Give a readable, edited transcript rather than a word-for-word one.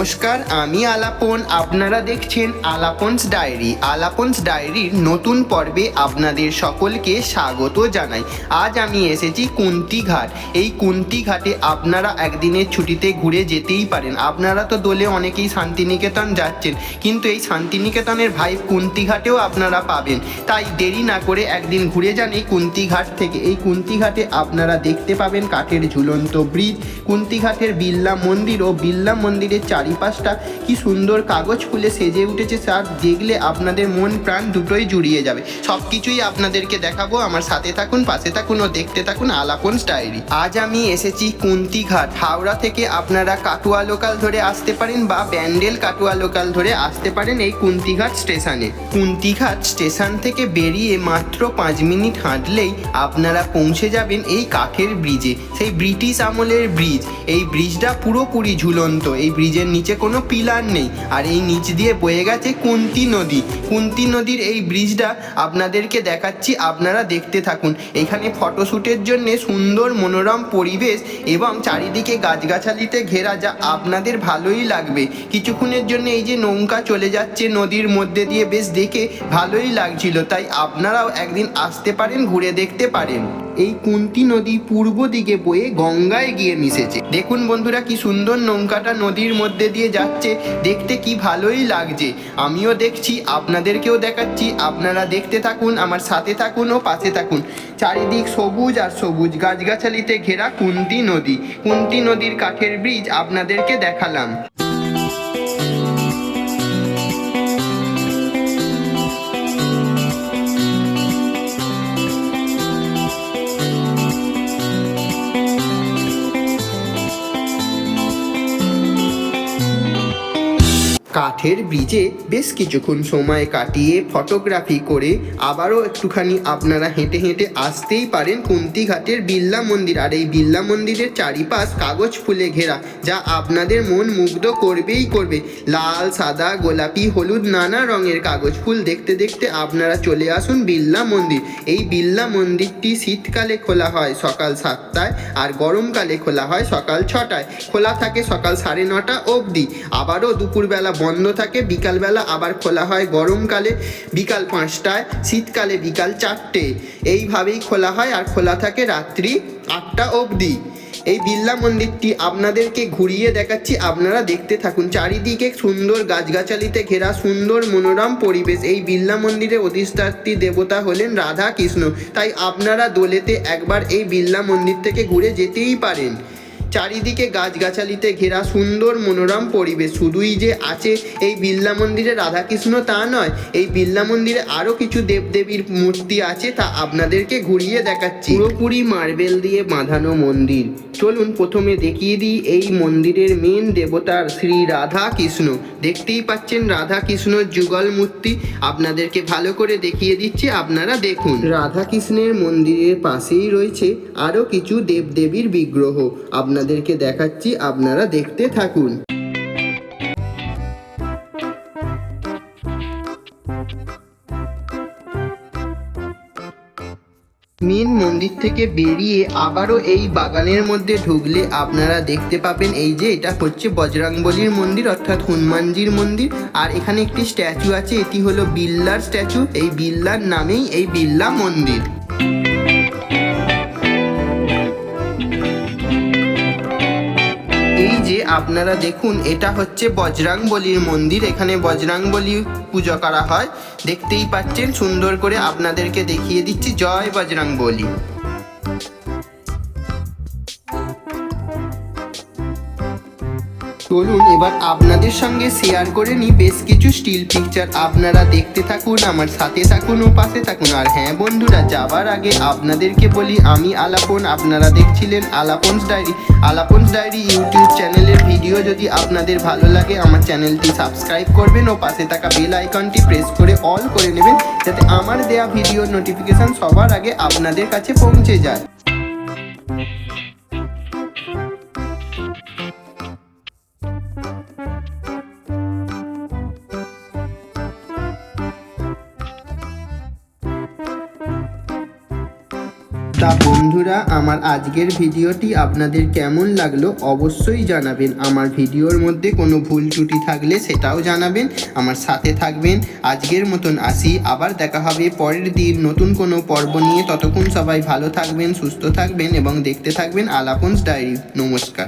নমস্কার, আমি আলাপন। আপনারা দেখছেন আলাপনস ডায়েরি। আলাপনস ডায়েরির নতুন পর্বে আপনাদের সকলকে স্বাগত জানাই। আজ আমি এসেছি কুন্তিঘাট। এই কুন্তিঘাটে আপনারা একদিনের ছুটিতে ঘুরে যেতেই পারেন। আপনারা তো দোলে অনেকেই শান্তিনিকেতন যাচ্ছেন, কিন্তু এই শান্তিনিকেতনের ভাইব কুন্তিঘাটেও আপনারা পাবেন। তাই দেরি না করে একদিন ঘুরে যান এই কুন্তিঘাট থেকে। এই কুন্তিঘাটে আপনারা দেখতে পাবেন কাঠের ঝুলন্ত ব্রিজ, কুন্তিঘাটের বিড়লা মন্দির ও বিড়লা মন্দিরের চারিপাশটা কি সুন্দর কাগজ ফুলে সেজে উঠেছে, স্যার দেখলে আপনাদের মন প্রাণ দুটোই জুড়িয়ে যাবে। সব কিছুই আপনাদেরকে দেখাবো। আমার সাথে থাকুন, পাশে থাকুন ও দেখতে থাকুন আলাপনস ডায়েরি। আজ আমি এসেছি কুন্তিঘাট। হাওড়া থেকে আপনারা কাটুয়া লোকাল ধরে আসতে পারেন বা ব্যান্ডেল কাটুয়া লোকাল ধরে আসতে পারেন এই কুন্তিঘাট স্টেশনে। কুন্তিঘাট স্টেশন থেকে বেরিয়ে মাত্র 5 মিনিট হাঁটলেই আপনারা পৌঁছে যাবেন এই কাঠের ব্রিজে। সেই ব্রিটিশ আমলের ব্রিজ। এই ব্রিজটা পুরোপুরি ঝুলন্ত। এই ব্রিজের নিচে কোনো পিলার নেই, আর এই নিচ দিয়ে বয়ে গেছে কুন্তি নদী। কুন্তি নদীর এই ব্রিজটা আপনাদেরকে দেখাচ্ছি, আপনারা দেখতে থাকুন। এখানে ফটোশ্যুটের জন্য সুন্দর মনোরম পরিবেশ এবং চারিদিকে গাছগাছালিতে ঘেরা, যা আপনাদের ভালোই লাগবে। কিছুক্ষণের জন্য এই যে নৌকা চলে যাচ্ছে নদীর মধ্যে দিয়ে, বেশ দেখে ভালোই লাগছিল। তাই আপনারাও একদিন আসতে পারেন, ঘুরে দেখতে পারেন। এই কুন্তি নদী পূর্ব দিকে বয়ে গঙ্গায় গিয়ে মিশেছে। দেখুন বন্ধুরা, কি সুন্দর নৌকাটা নদীর মধ্যে দিয়ে যাচ্ছে, দেখতে কি ভালোই লাগছে। আমিও দেখছি, আপনাদেরকেও দেখাচ্ছি। আপনারা দেখতে থাকুন, আমার সাথে থাকুন ও পাশে থাকুন। চারিদিক সবুজ আর সবুজ, গাছগাছালিতে ঘেরা কুন্তি নদী। কুন্তি নদীর কাঠের ব্রিজ আপনাদেরকে দেখালাম। কাঠের ব্রিজে বেশ কিছুক্ষণ সময় কাটিয়ে ফটোগ্রাফি করে আবারও একটুখানি আপনারা হেঁটে হেঁটে আসতেই পারেন কুন্তিঘাটের বিড়লা মন্দির। আর এই বিড়লা মন্দিরের চারিপাশ কাগজ ফুলে ঘেরা, যা আপনাদের মন মুগ্ধ করবেই করবে। লাল, সাদা, গোলাপি, হলুদ নানা রঙের কাগজ ফুল দেখতে দেখতে আপনারা চলে আসুন বিড়লা মন্দির। এই বিড়লা মন্দিরটি শীতকালে খোলা হয় সকাল 7টায়, আর গরমকালে খোলা হয় সকাল 6টায়। খোলা থাকে সকাল 9:30 অবধি। আবারও দুপুরবেলা বন্ধ থাকে, বিকালবেলা আবার খোলা হয় গরমকালে বিকাল 5টায়, শীতকালে বিকাল 4টে। এইভাবেই খোলা হয়, আর খোলা থাকে রাত্রি 8টা অবধি। এই বিড়লা মন্দিরটি আপনাদেরকে ঘুরিয়ে দেখাচ্ছি, আপনারা দেখতে থাকুন। চারিদিকে সুন্দর গাছগাছালিতে ঘেরা সুন্দর মনোরম পরিবেশ। এই বিড়লা মন্দিরের অধিষ্ঠাত্রী দেবতা হলেন রাধা কৃষ্ণ। তাই আপনারা দোলেতে একবার এই বিড়লা মন্দির থেকে ঘুরে যেতেই পারেন। চারিদিকে গাছগাছালিতে ঘেরা সুন্দর মনোরম পরিবেশ। শুধুই যে আছে এই বিড়লা মন্দিরে রাধাকৃষ্ণ তা নয়, এই বিড়লা মন্দিরে আরও কিছু দেবদেবীর মূর্তি আছে, তা আপনাদেরকে ঘুরিয়ে দেখাচ্ছি। পুরোপুরি মার্বেল দিয়ে বাঁধানো মন্দির। চলুন প্রথমে দেখিয়ে দিই এই মন্দিরের মেন দেবতার শ্রী রাধা কৃষ্ণ। দেখতেই পাচ্ছেন রাধা কৃষ্ণর যুগল মূর্তি। আপনাদেরকে ভালো করে দেখিয়ে দিচ্ছি, আপনারা দেখুন। রাধা কৃষ্ণের মন্দিরের পাশেই রয়েছে আরও কিছু দেবদেবীর বিগ্রহ। আপনাদেরকে দেখাচ্ছি, আপনারা দেখতে থাকুন। মেন মন্দির থেকে বেরিয়ে আবারও এই বাগানের মধ্যে ঢুকলে আপনারা দেখতে পাবেন এই যে এটা হচ্ছে বজরংবলীর মন্দির, অর্থাৎ হনুমানজির মন্দির। আর এখানে একটি স্ট্যাচু আছে, এটি হলো বিড়লার স্ট্যাচু। এই বিড়লার নামেই এই বিড়লা মন্দির। এই যে আপনারা দেখুন, এটা হচ্ছে বজরংবলীর মন্দির। এখানে বজরংবলী পুজো করা হয়, দেখতেই পাচ্ছেন। সুন্দর করে আপনাদেরকে দেখিয়ে দিচ্ছি। জয় বজরংবলী। চলুন এবার আপনাদের সঙ্গে শেয়ার করে নিই বেশ কিছু স্টিল পিকচার। আপনারা দেখতে থাকুন, আমার সাথে থাকুন ও পাশে থাকুন। আর হ্যাঁ বন্ধুরা, যাবার আগে আপনাদেরকে বলি, আমি আলাপন, আপনারা দেখছিলেন Alapan's diary. Alapan's diary YouTube চ্যানেলের ভিডিও যদি আপনাদের ভালো লাগে, আমার চ্যানেলটি সাবস্ক্রাইব করবেন ও পাশে থাকা বেল আইকনটি প্রেস করে অল করে নেবেন, যাতে আমার দেয়া ভিডিওর নোটিফিকেশান সবার আগে আপনাদের কাছে পৌঁছে যায়। তা বন্ধুরা, আমার আজকের ভিডিওটি আপনাদের কেমন লাগলো অবশ্যই জানাবেন। আমার ভিডিওর মধ্যে কোনো ভুল ত্রুটি থাকলে সেটাও জানাবেন। আমার সাথে থাকবেন। আজকের মতন আসি, আবার দেখা হবে পরের দিন নতুন কোনো পর্ব নিয়ে। ততক্ষণ সবাই ভালো থাকবেন, সুস্থ থাকবেন এবং দেখতে থাকবেন আলাপনস ডায়েরি। নমস্কার।